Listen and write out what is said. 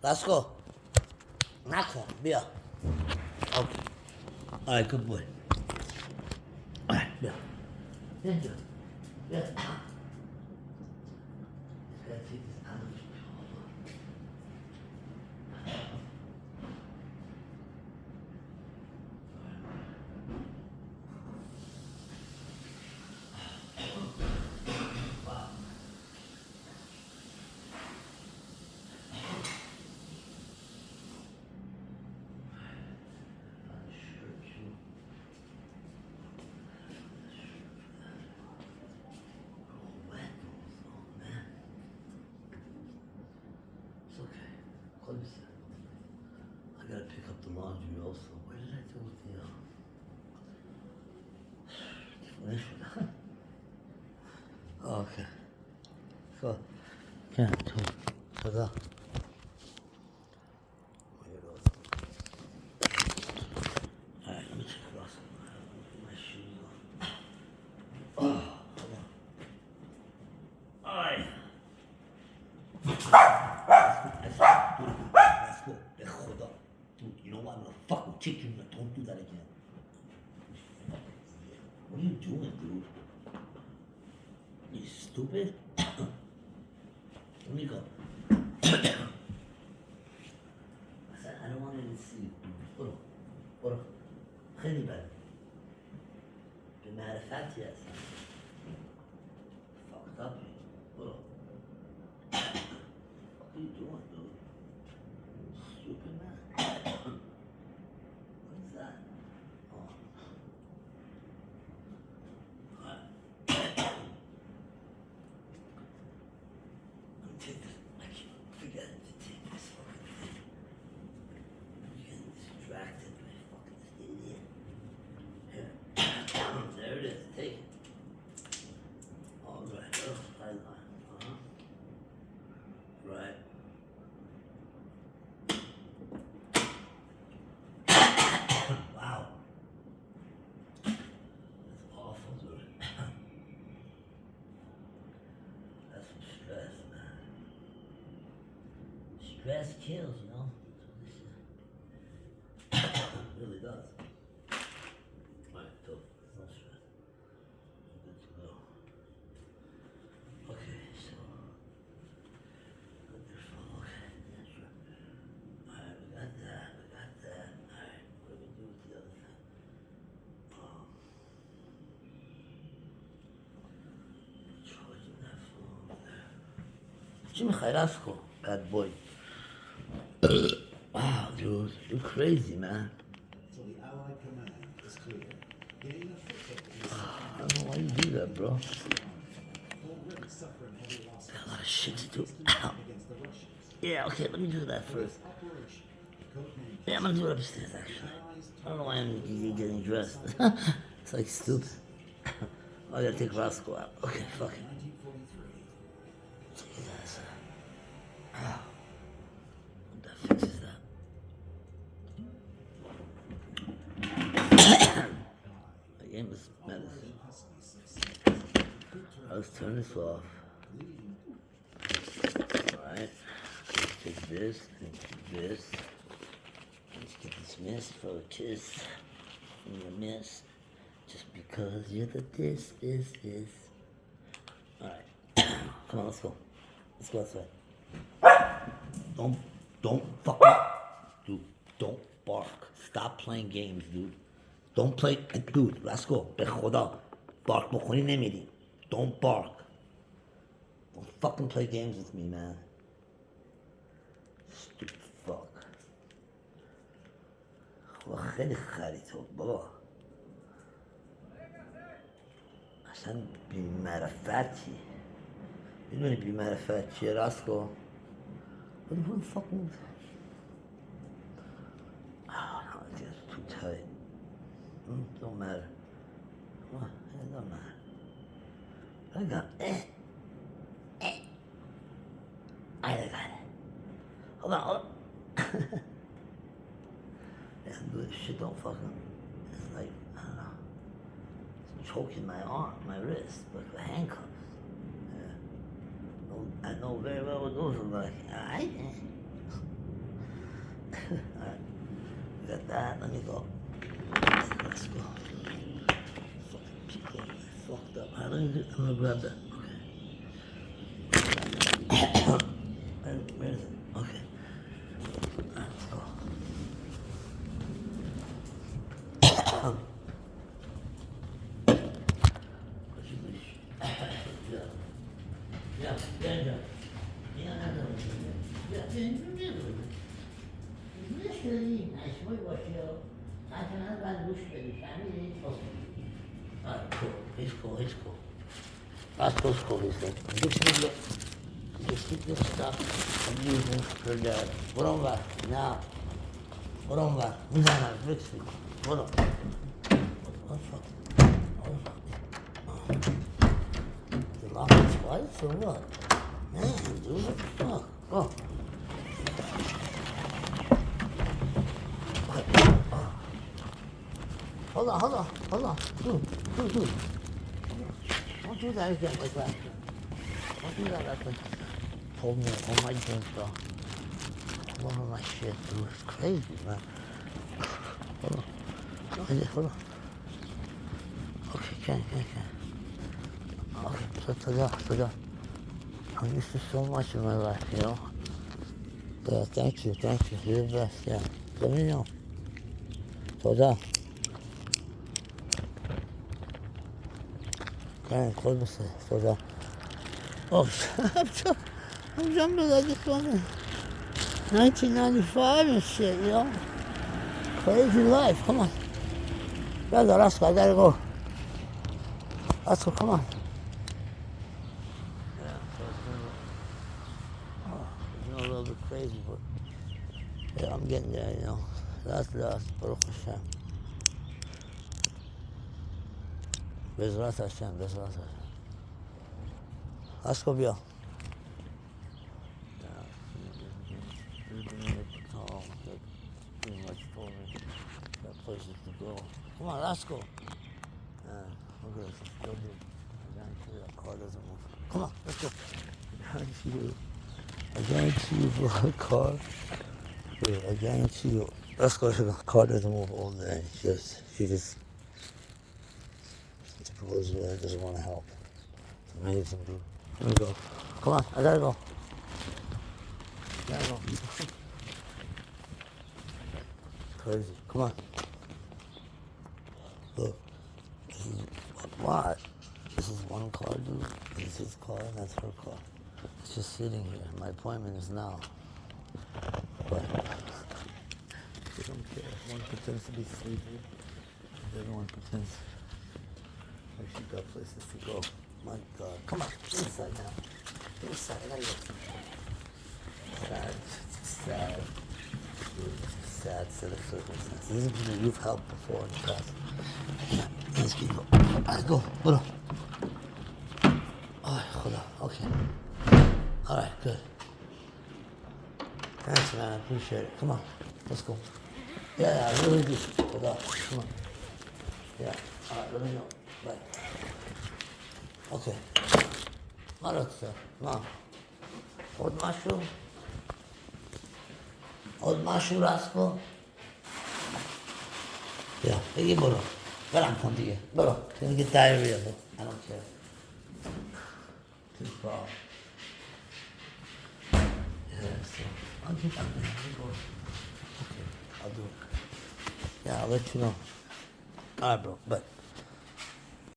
Let's go. Knock one. Beer. Okay. All right, good boy. All right, beer. Thank you. Yeah. Just gotta take this out of the It's okay. Close. I gotta pick up the laundry also. What did I do with the finish? Oh, okay. So, yeah, so that. Alright, let me check it off. Put my shoes on. Oh, come on. Alright. Let's go. Hold up. Dude, you know what? I'm gonna fucking kick you. Don't do that again. What are you doing, dude? You stupid? Let me go. I said, I don't want to see you. Hold on. خیلی بد. به معرفتی هستم. Fucked up. Hold on. What are you doing, dude? Stupid man. What is that? Oh. Let me take this. I keep forgetting to take this fucking thing. I'm getting distracted by fucking this idiot. Here. There it is. Take it. All right. Sideline. Right. Wow. That's awful, dude. That's some stress, man. Stress kills, you know? It really does. Alright, so no stress. I'm good to go. Okay, so good there, fellow. Okay, yeah, sure. Alright, we got that. Alright, what do we do with the other thing? Charging that phone there. Jimmy Khairasco, bad boy. Wow, dude, you're crazy, man. So the Allied command is clear. Gain a foothold in the I don't know why you do that, bro. already suffering heavy losses. Got a lot of shit to do. Against the Russians. Yeah, okay, let me do that first. Operation, codenamed Yeah, I'm gonna do it upstairs, actually. I don't know why I'm getting dressed. It's like stupid. Oh, I gotta take Roscoe out. Okay, fuck it. 1943. Jesus. Ow. That fixes that. My game is medicine. Let's turn this off. Alright. Take this and this. Let's get this miss for a kiss. From your miss. Just because you're the this. Alright. Come on, let's go. Let's go outside. Don't fucking, dude, don't bark. Stop playing games, dude. Don't play, dude, let's go. به خدا. Bark بخونی نمیری. Don't bark. Don't fucking play games with me, man. Stupid fuck. خدا خیلی خری تو بابا. اصلا بی‌معرفتی. میدونی بی‌معرفت چیه راسکو؟ What the fucking... Oh, no, it's just too tight. Don't matter. Come on, it don't matter. I got it. I got it. Hold on. Yeah, this shit don't fucking... It's like, I don't know. It's choking my arm, my wrist, like the handcuffs. Yeah. I know very well what those are like. Alright? Alright. We got that. Let me go. Let's go. Fucking people are fucked up. Alright, I'm gonna grab that. Okay. Where is it? Okay. Alright, let's go. Alright, cool. He's cool. That's cool, he's like. Just keep this stuff and using for that. Whatever. Now. Whatever. Now, Brixby. Whatever. What the fuck? The lock is twice or what? Man, dude, what the fuck? Go. Hold on. Dude. Don't do that again like that. Don't do that like that. Hold me on my drink, bro. Hold on my shit, dude. It's crazy, man. Hold on. Okay, can. Okay, so toda. I'm used to so much in my life, you know? Yeah, thank you. You're the best, yeah. Let me know. Toda. Karen, call me, toda. Oh, I'm jumping like this one in 1995 and shit, you know? Crazy life, come on. Brother, I gotta go. Let's go, come on. Yeah, so it's been a little bit crazy, but yeah, I'm getting there, you know. Last, Baruch Hashem. Bezrat Hashem. Let's go, Bill. Pretty much told me that places to go. Come on, let's go. Look at this. I guarantee you that car doesn't move. Come on, let's go. I guarantee you, bro, the car. Yeah, I guarantee you. Let's go. The car doesn't move all day. She just goes away and doesn't want to help. It's amazing, dude. Let me go. Come on, I gotta go. Crazy. Come on. Look. What? This is one car, dude. This is his car, and that's her car. It's just sitting here. My appointment is now. But they don't care. One pretends to be sleepy. The other one pretends like she got places to go. My God. Come on. Inside now. Inside. I gotta go. Sad. Sad set of circumstances. These are people you've helped before in the past. Yeah, these people. Alright, go. Hold on. Alright, hold on. Okay. Alright, good. Thanks, man. I appreciate it. Come on. Let's go. Yeah, I really do. Hold on. Come on. Yeah. Alright, let me know. Bye. Okay. Maratza. Ma. עוד משהו? עוד משהו, רסקו? Yeah, hey, bro. But come to you. Bro, gonna get diarrhea, bro. I don't care. Too far. Yeah, so I'll get that, man. Okay, I'll do it. Yeah, I'll let you know. Alright, bro, but